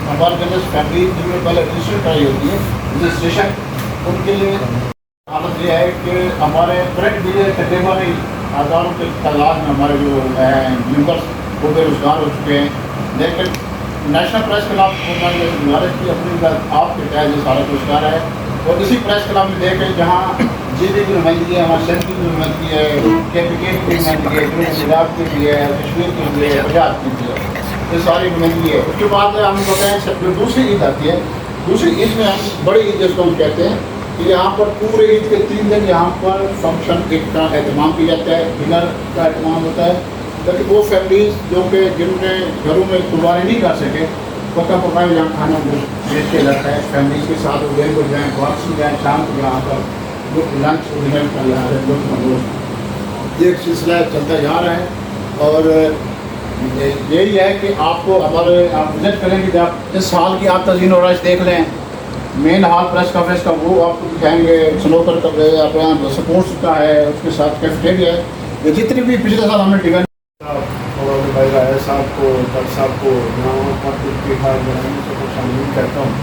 ہمارے general family جن میں پہلے رجسٹر کرائی ہوتی ہے رجسٹریشن، ان کے لیے حالت یہ ہے کہ ہمارے کرنٹ بھی تقریباً ہزاروں کے تعداد میں ہمارے جو ممبرس وہ بے روزگار ہو چکے ہیں، لیکن نیشنل پریس کلب نے گزارش کی اپنی آپ کے تحت یہ سارا کچھ کر رہا ہے، اور اسی پریس کلب میں دیکھ کے جہاں جی ڈی کی نمائندگی ہے، ہمارے سینٹر کی نمائندگی ہے، کے پی کے کی نمائندگی ہے، جنوبی پنجاب کی بھی ہے، کشمیر کی بھی ہے، پنجاب کی بھی ہے، یہ ساری نمائندگی ہے۔ اس کے بعد ہم بتائیں جو دوسری عید آتی ہے، دوسری عید میں ہم بڑی عید جس کو ہم کہتے ہیں کہ یہاں پر پورے عید کے 3 دن یہاں پر فنکشن ایک کا اہتمام کیا جاتا ہے، ڈنر کا اہتمام ہوتا ہے، تاکہ وہ فیملیز جو کہ جن نے گھروں میں قربانی نہیں کر سکے پکا پکایا یہاں کھانا بھیج کے جاتا ہے، فیملیز کے ساتھ وہ دیر کو جائیں، واپسی جائیں، شام کو یہاں پر لنچ اور ڈنر کا یہاں ہے لطف، یہ ایک سلسلہ چلتا جا رہا ہے۔ اور یہی ہے کہ آپ کو ہمارے آپ وزٹ کریں گے، جب اس سال کی آپ تزئین و آرائش دیکھ لیں، مین ہال پریس کانفرنس کا وہ آپ کو دکھائیں گے، سنوکر کا آپ یہاں سپورٹس کا ہے، اس کے ساتھ کیفیٹیریا ہے، یہ جتنی بھی پچھلے سال ہم نے ایونٹ بھائی رائے صاحب کو، ڈاکٹر صاحب کو کی خاص بنانے سے خوش آمدید کہتا ہوں،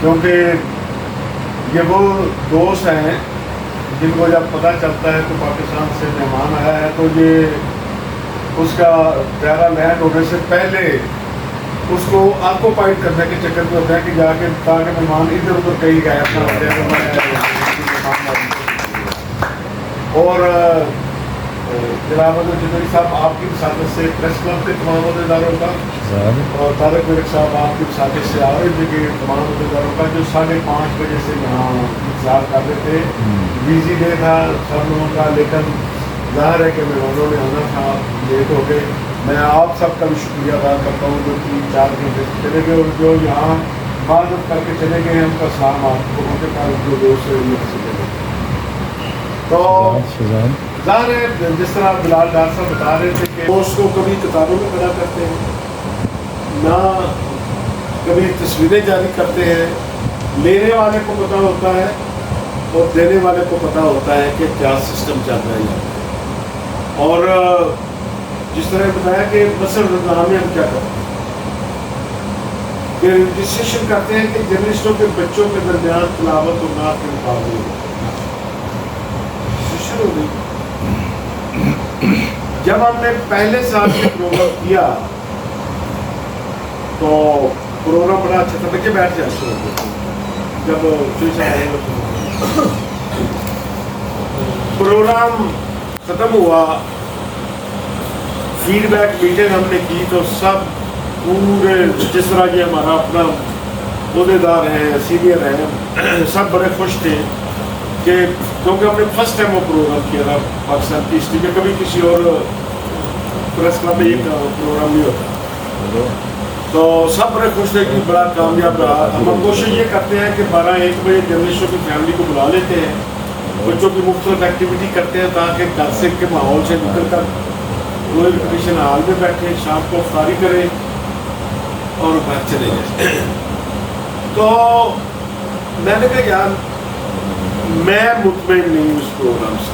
کیونکہ یہ وہ دوست ہیں جن کو جب پتہ چلتا ہے کہ پاکستان سے مہمان آیا ہے تو یہ اس کا پیارا لینڈ ہونے سے پہلے اس کو آکوپائڈ کرنے کے چکر میں ہوتا ہے کہ جا کے تاکہ مہمان ادھر ادھر کہیں غائب نہ ہوتے ہیں۔ اور جناب جنوری صاحب آپ کی وساطت سے پریس کلب کے تمام عہدیداروں کا اور طارق ملک صاحب آپ کی وساطت سے آرج کے تمام عہدیداروں کا جو 5:30 بجے سے یہاں انتظار کر رہے تھے، بیزی ڈے تھا سب لوگوں کا، لیکن ظاہر ہے کہ مہمانوں نے آنا تھا، لیٹ ہو گئے۔ میں آپ سب کا بھی شکریہ ادا کرتا ہوں جو 3-4 گھنٹے چلے گئے اور جو یہاں حفاظت کر کے چلے گئے ہیں، ان کا سلام آپ کو ان کے پاس جو دوست ہے ان سے لے گئے۔ تو ظاہر ہے جس طرح بلال ڈار صاحب بتا رہے تھے کہ دوست کو کبھی کتابوں میں پڑھا کرتے ہیں، نہ کبھی تصویریں جاری کرتے ہیں، لینے والے کو پتہ ہوتا ہے اور دینے والے کو پتہ ہوتا ہے کہ کیا سسٹم چل رہا ہے۔ اور جس طرح بتایا کہ مثلاً روزنامہ میں ہم کیا کرتے ہیں کہ رجسٹریشن کرتے ہیں کہ جرنلسٹوں کے بچوں کے درمیان تلاوت اور نعت کے مقابلے رجسٹریشن ہو گئی۔ جب ہم نے پہلے سال میں پروگرام کیا تو پروگرام بڑا اچھا تھا، بچے بیٹھ جاتے ہوتے جب پروگرام ختم ہوا، فیڈ بیک میٹنگ ہم نے کی تو سب پورے جس طرح یہ ہمارا اپنا عہدیدار ہیں، سینئر ہیں، سب بڑے خوش تھے کہ کیونکہ ہم نے فرسٹ ٹائم وہ پروگرام کیا تھا پاکستان کی ہسٹری میں، کبھی کسی اور پریس کلب میں یہ پروگرام نہیں ہوتا، تو سب بڑے خوش تھے کہ بڑا کامیاب رہا۔ ہم کوشش یہ کرتے ہیں کہ 12-1 بجے جرنلسٹوں کی فیملی کو بلا لیتے ہیں، بچوں کی مختلف ایکٹیویٹی کرتے ہیں تاکہ گھر سے کے ماحول سے نکل کر وہ ایگزیبیشن ہال میں بیٹھے، شام کو افطاری کریں اور گھر چلے جائیں۔ تو میں نے کہا یار میں مطمئن نہیں ہوں اس پروگرام سے،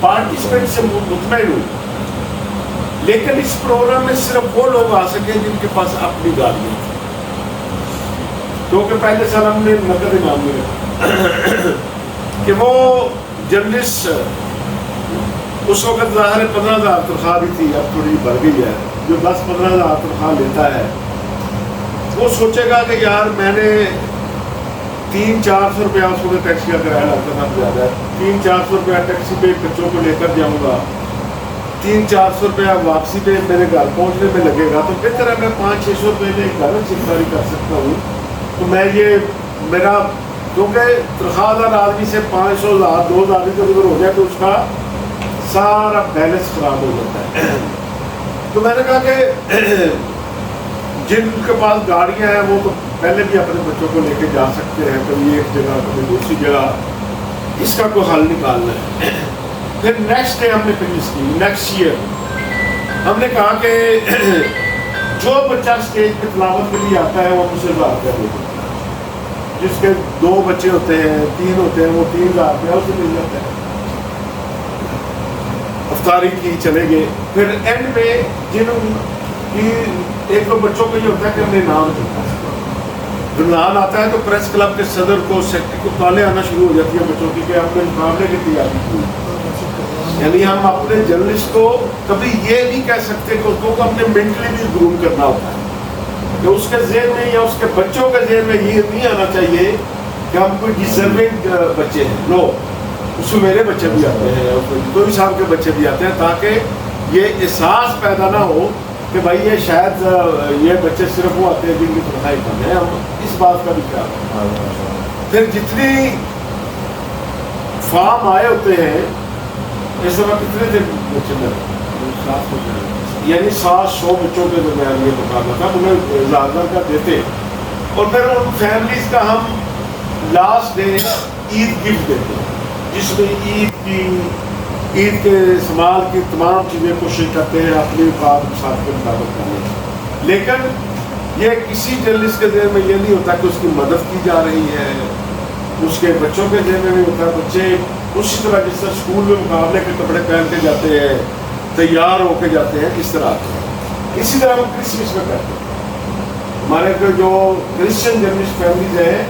پارٹیسپینٹ سے مطمئن ہوں، لیکن اس پروگرام میں صرف وہ لوگ آ سکے جن کے پاس اپنی گاڑیاں ہیں، کیونکہ پہلے سال ہم نے نقد انعام میں رکھا کہ وہ جرنلسٹ اس وقت ظاہر 15,000 تنخواہ بھی تھی، اب تھوڑی بڑھ گئی ہے، جو 10-15,000 تنخواہ لیتا ہے وہ سوچے گا کہ یار میں نے 300-400 روپیہ اس وقت ٹیکسی کا کرایہ لگتا تھا زیادہ ہے، 300-400 روپیہ ٹیکسی پہ بچوں کو لے کر جاؤں گا، 300-400 روپیہ واپسی پہ میرے گھر پہنچنے میں لگے گا، تو بہتر ہے میں 500-600 روپئے میں گھر میں ذمہ کر سکتا ہوں۔ تو میں یہ میرا کیونکہ تنخواہ دار آدمی سے 500,000-2,000 ادھر ادھر ہو جائے تو اس کا سارا بیلنس خراب ہو جاتا ہے۔ تو میں نے کہا کہ جن کے پاس گاڑیاں ہیں وہ تو پہلے بھی اپنے بچوں کو لے کے جا سکتے ہیں، کبھی ایک جگہ کبھی دوسری جگہ، اس کا کوئی حل نکالنا ہے۔ پھر نیکسٹ ڈے ہم نے فنش کی، نیکسٹ ایئر ہم نے کہا کہ جو بچہ اسٹیج پہ تلاوت کے لیے آتا ہے وہ مجھ سے 1,000 روپیہ لے لیتا ہے، جس کے 2 بچے ہوتے ہیں 3 ہوتے ہیں وہ 3,000 روپیہ اسے مل جاتا ہے۔ افطاری کی چلے گئے، پھر اینڈ میں جن کی ایک تو بچوں کو یہ ہوتا ہے کہ اپنے نام چلتا ہے، رمضان آتا ہے تو پریس کلب کے صدر کو سیکٹری کو کالیں آنا شروع ہو جاتی ہیں بچوں کی کہ ہم نے مقابلے کی تیاری کی، یعنی ہم اپنے جرنلسٹ کو کبھی یہ نہیں کہہ سکتے کہ اس کو اپنے مینٹلی بھی گروم کرنا ہوتا ہے، کہ اس کے ذہن میں یا اس کے بچوں کے ذہن میں یہ نہیں آنا چاہیے کہ ہم کوئی ڈیزرونگ بچے ہیں، نو، اس میں میرے بچے بھی آتے ہیں اور کوئی صاحب کے بچے بھی آتے ہیں، تاکہ یہ احساس پیدا نہ ہو کہ بھائی یہ شاید یہ بچے صرف وہ آتے ہیں جن کی تنخواہی کم ہے، ہم اس بات کا بھی خیال رکھیں۔ پھر جتنی فارم آئے ہوتے ہیں اس وقت کتنے تھے بچے میں، یعنی 700 بچوں کے درمیان یہ مقابلہ تھا، انہیں زیادہ کا دیتے، اور پھر ان فیملیز کا ہم لاسٹ ڈے عید گفٹ دیتے ہیں، جس میں عید کے استعمال کی تمام چیزیں کوشش کرتے ہیں اپنی اوقات ساتھ کے مطابق کرنے کی، لیکن یہ کسی جرنلسٹ کے ذہن میں یہ نہیں ہوتا کہ اس کی مدد کی جا رہی ہے، اس کے بچوں کے ذہن میں نہیں ہوتا، بچے اسی طرح جس طرح اسکول میں مقابلے کے کپڑے پہن کے جاتے ہیں، تیار ہو کے جاتے ہیں، اس طرح اسی طرح ہم کرسمس میں کرتے ہیں، ہمارے جو کرسچن جرنلسٹ فیملیز ہیں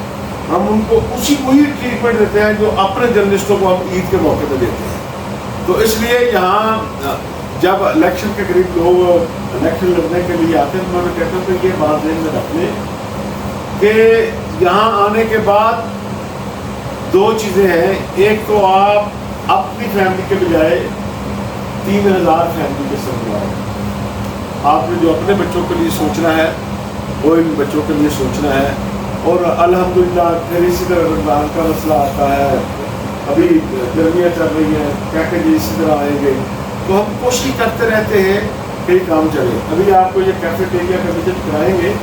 ہم ان کو وہی ٹریٹمنٹ دیتے ہیں جو اپنے جرنلسٹوں کو ہم عید کے موقع پہ دیتے ہیں۔ تو اس لیے یہاں جب الیکشن کے قریب لوگ الیکشن لڑنے کے لیے آتے ہیں، میں کہتا ہوں کہ یہ بات ذہن میں رکھ لیں کہ یہاں آنے کے بعد دو چیزیں ہیں، ایک تو آپ اپنی فیملی کے بجائے 3000 فیملی کے سربراہ ہیں، آپ نے جو اپنے بچوں کے لیے سوچنا ہے وہ ان بچوں کے لیے سوچنا ہے، اور الحمدللہ پھر اسی طرح رمضان کا مسئلہ آتا ہے، ابھی گرمیاں چل رہی ہیں، پیکیج اسی طرح آئیں گے، تو ہم کوشش کرتے رہتے ہیں کہ یہ کام چلے۔ ابھی آپ کو یہ کیفیٹیریا کا وزٹ کرائیں گے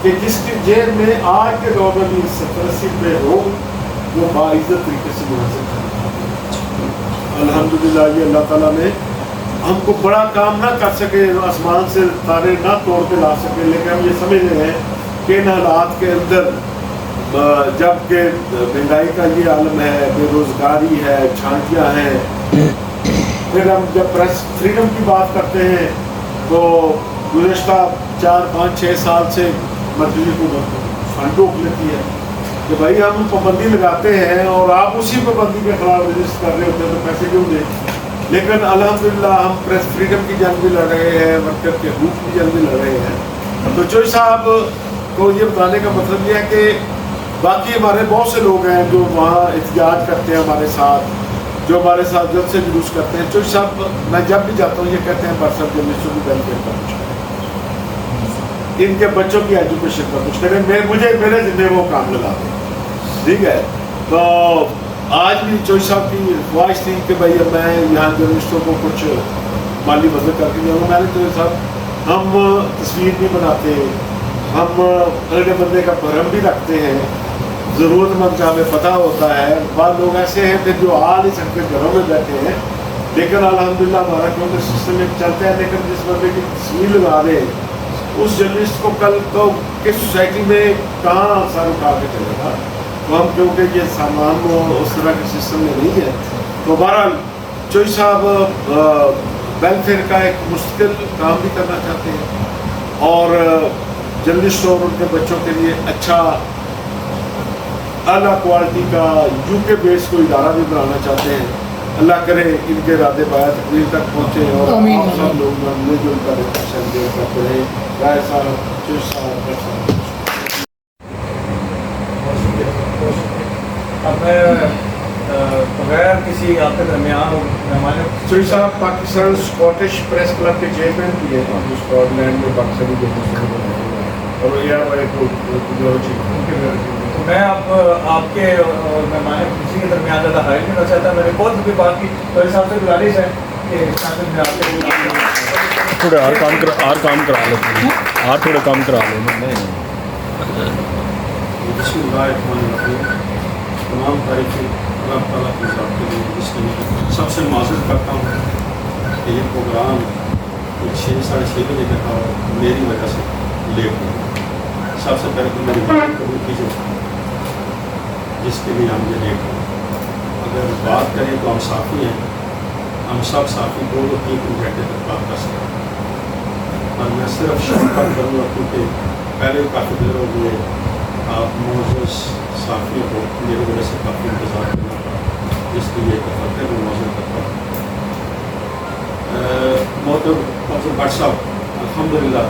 کہ جس کے جیل میں آج کے دور میں بھی 70-80 روپے ہو وہ باعزت طریقے سے منحصر کرنا، الحمدللہ یہ اللہ تعالیٰ نے ہم کو بڑا کام نہ کر سکے، آسمان سے تارے نہ توڑ کے لا سکے، لیکن ہم یہ سمجھ رہے ہیں کہ ان حالات کے اندر جب کہ مہنگائی کا یہ عالم ہے، بے روزگاری ہے، چھانٹیاں ہیں، پھر ہم جب پریس فریڈم کی بات کرتے ہیں تو گزشتہ 4-5-6 سال سے مرکزی حکومت فنڈ روک لیتی ہے کہ بھائی ہم پابندی لگاتے ہیں اور آپ اسی پابندی کے خلاف رجسٹر کر رہے ہوتے ہیں تو پیسے کیوں دیں، لیکن الحمدللہ ہم پریس فریڈم کی جنگ بھی لڑ رہے ہیں، ورکر کے حقوق کی جنگ بھی لڑ رہے ہیں۔ تو چوئی صاحب کو یہ بتانے کا مطلب یہ ہے کہ باقی ہمارے بہت سے لوگ ہیں جو وہاں احتجاج کرتے ہیں ہمارے ساتھ، جو ہمارے ساتھ جلد سے جلوس کرتے ہیں، چوئی صاحب میں جب بھی جاتا ہوں یہ کہتے ہیں برسر جرنلسٹوں کی ویلفیئر کا کچھ کریں، ان کے بچوں کی ایجوکیشن کا کچھ کریں، مجھے میرے ذمہ وہ کام لگا دیں، ٹھیک ہے۔ تو آج بھی چوئی صاحب کی خواہش تھی کہ بھائی اب میں یہاں جرنلسٹوں کو کچھ مالی مدد کر کے جاؤں، میں نے چوئی صاحب ہم تصویر نہیں بناتے، ہم اگلے بندے کا بھرم بھی رکھتے ہیں، ضرورت مند کا ہمیں پتہ ہوتا ہے، بعض لوگ ایسے ہیں پھر جو آ نہیں سکتے گھروں میں بیٹھے ہیں، لیکن الحمدللہ ہمارا کیونکہ سسٹم ایک چلتا ہے، لیکن جس بندے کی تصویر لگا دے اس جرنلسٹ کو کل تو کس سوسائٹی میں کہاں سر اٹھا کے چلے گا، تو ہم کیونکہ یہ سامان وہ اس طرح کے سسٹم میں نہیں ہے، تو بہرحال چوئی صاحب ویلفیئر کا ایک مستقل کام بھی کرنا چاہتے ہیں اور جرنلسٹ اور ان کے بچوں کے لیے اچھا اعلیٰ کوالٹی کا UK بیس کو ادارہ بھی بنانا چاہتے ہیں۔ اللہ کرے ان کے ارادے بایا تقدیر تک پہنچے اور آپ سب لوگ مل جل کر کرتے رہے۔ رائے صاحب، چوئی صاحب، اب میں بغیر کسی آپ کے درمیان ہمارے چوئی صاحب پاکستان اسکاٹش پریس کلب کے چیئرمین بھی ہیں جو اسکاٹ لینڈ میں پاکستانی جرنلسٹ اور میں اب آپ کے اور مہمان کسی کے درمیان زیادہ حائل نہیں ہونا چاہتا، میں نے بہت بھی بات کی، تو اس حساب سے گزارش ہے کہ میں آپ کے تھوڑے اور کام کرا لو، اور تھوڑے کام کرا لو۔ بسم اللہ الرحمن الرحیم۔ تمام تعریفیں اللہ تعالیٰ کی ذات کے لیے، اس کے لیے سب سے معذرت کرتا ہوں کہ یہ پروگرام 6-6:30 بجے کا تھا، میری وجہ سے لیٹ ہو گیا۔ سب سے پہلے تو میری بات قبول کیجیے جس کے لیے ہم یہ لیٹ ہو۔ اگر بات کریں تو ہم صافی ہیں، ہم سب صافی 2-3 گھنٹے تک بات کر سکتے ہیں، اور میں صرف شفقت کروں گا کیونکہ پہلے کافی دیر ہو گئی آپ معزز صحافیوں کو میری وجہ سے کافی انتظار کرنا پڑا، جس کے لیے ایک دفعہ میں موضوع کرتا ہوں۔ محترم بٹ صاحب، الحمدللہ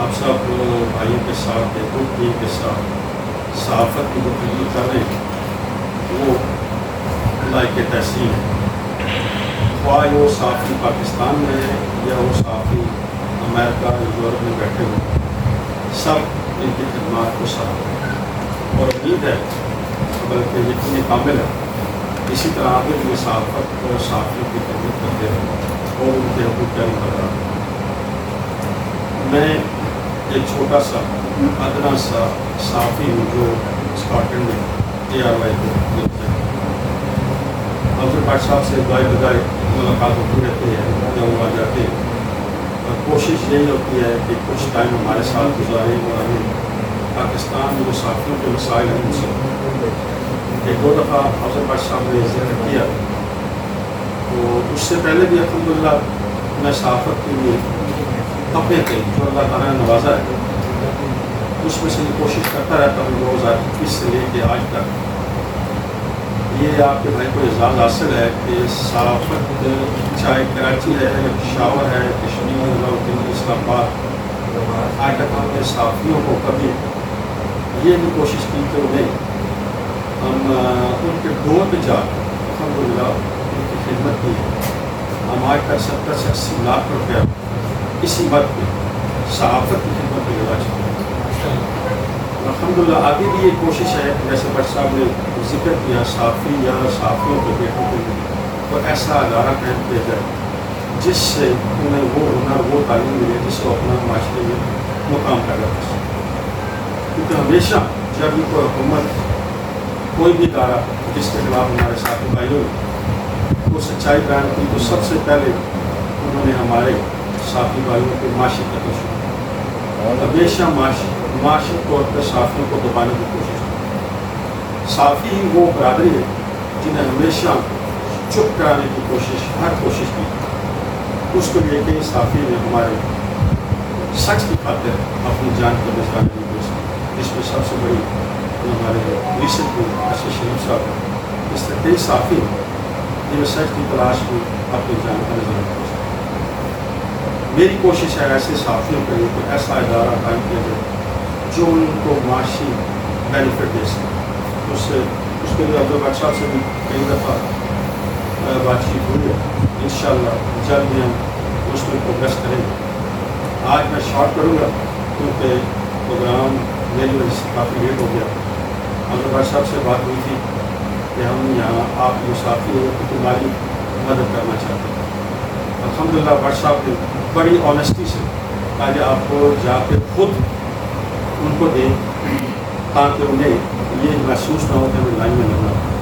آپ سب بھائیوں کے ساتھ ایک ٹیم کے ساتھ صحافت کی جو خدمت کر رہے ہیں وہ لائق تحسین ہے، خواہ وہ صحافی پاکستان میں ہے یا وہ صحافی امریکہ یورپ میں بیٹھے ہوئے، سب ان کی خدمات کو سراہتے اور امید ہے بلکہ یقین کامل ہے اسی طرح آگے بھی صحافت اور صحافیوں کی خدمت کرتے رہے اور ان کے حقوق جاری کر رہا ہوں۔ میں ایک چھوٹا سا ادنا سا صحافی ہوں جو اسکاٹ لینڈ میں ARY کو ملتا ہے۔ افضل بٹ صاحب سے دعائے بدائے ملاقات ہوتی رہتی ہے جب وہ آ جاتے ہیں، اور کوشش یہی ہوتی ہے کہ کچھ ٹائم ہمارے ساتھ گزاریں اور ہمیں پاکستان میں جو صحافیوں کے مسائل ہیں ان سے ایک دو دفعہ افضل بٹ صاحب نے ذکر کیا، تو اس سے پہلے بھی الحمدللہ میں صحافت کے لیے اپنے تھے جو اللہ تعالیٰ نے نوازا ہے اس میں سے کوشش کرتا رہتا ہوں 2021 سے لے کے آج تک۔ یہ آپ کے بھائی کو اعزاز حاصل ہے کہ صحافت چاہے کراچی ہے یا پشاور ہے کشمیر راولپنڈی اسلام آباد، آج تک ہم نے صحافیوں کو کبھی یہ بھی کوشش کی کہ انہیں ہم ان کے ڈور پہ جا الحمدللہ ان کی خدمت کی ہے۔ ہم آج تک 70 سے 80 لاکھ روپیہ اسی وقت میں صحافت کی خدمت میں لگا چکے ہیں۔ الحمدللہ آگے بھی یہ کوشش ہے جیسے بٹ صاحب نے ذکر کیا صحافی یا صحافیوں کے بیٹوں کے لیے تو ایسا ادارہ قائم کیا جائے جس سے انہیں وہ ہنر وہ تعلیم ملے جس سے اپنا معاشرے میں مقام پیدا کر سکے، کیونکہ ہمیشہ جب بھی کوئی حکومت کوئی بھی ادارہ جس کے خلاف ہمارے ساتھی بھائیوں نے وہ سچائی بیان کی تو سب سے پہلے انہوں نے ہمارے ساتھی بھائیوں کے معاشی قتل شروع اور ہمیشہ معاشی طور پر صحافیوں کو دبانے کی کوشش کی۔ صحافی ہی وہ برادری ہے جنہیں ہمیشہ چپ کرانے کی کوشش ہر کوشش کی، اس کو لے کے صحافی نے ہمارے سچ کی خاطر اپنی جان کو بچانے کی کوشش کی، جس میں سب سے بڑی ہمارے ریسنٹ میں اشرف شریف صاحب، اس طرح کئی صحافی جنہیں سچ کی تلاش میں اپنی جان کا نظر رکھا۔ میری کوشش ہے ایسے صحافیوں کے لیے کوئی ایسا ادارہ قائم کیا جائے جو ان کو معاشی بینیفٹ دے سکے۔ اس کے لیے افضل بٹ صاحب سے بھی کئی دفعہ بات چیت ہوئی ہے، انشاءاللہ جلد ہی ہم اس میں پروگریس کریں گے۔ آج میں شارٹ کروں گا کیونکہ پروگرام میری وجہ سے کافی لیٹ ہو گیا۔ افضل بٹ صاحب سے بات ہوئی تھی کہ ہم یہاں آپ جو صحافی ہو تو تمہاری مدد کرنا چاہتے ہیں۔ الحمدللہ بٹ صاحب نے بڑی آنیسٹی سے آج آپ کو جا کے خود ان کو دیں تاکہ انہیں یہ محسوس نہ ہو کہ ہمیں لائن میں لگنا ہے۔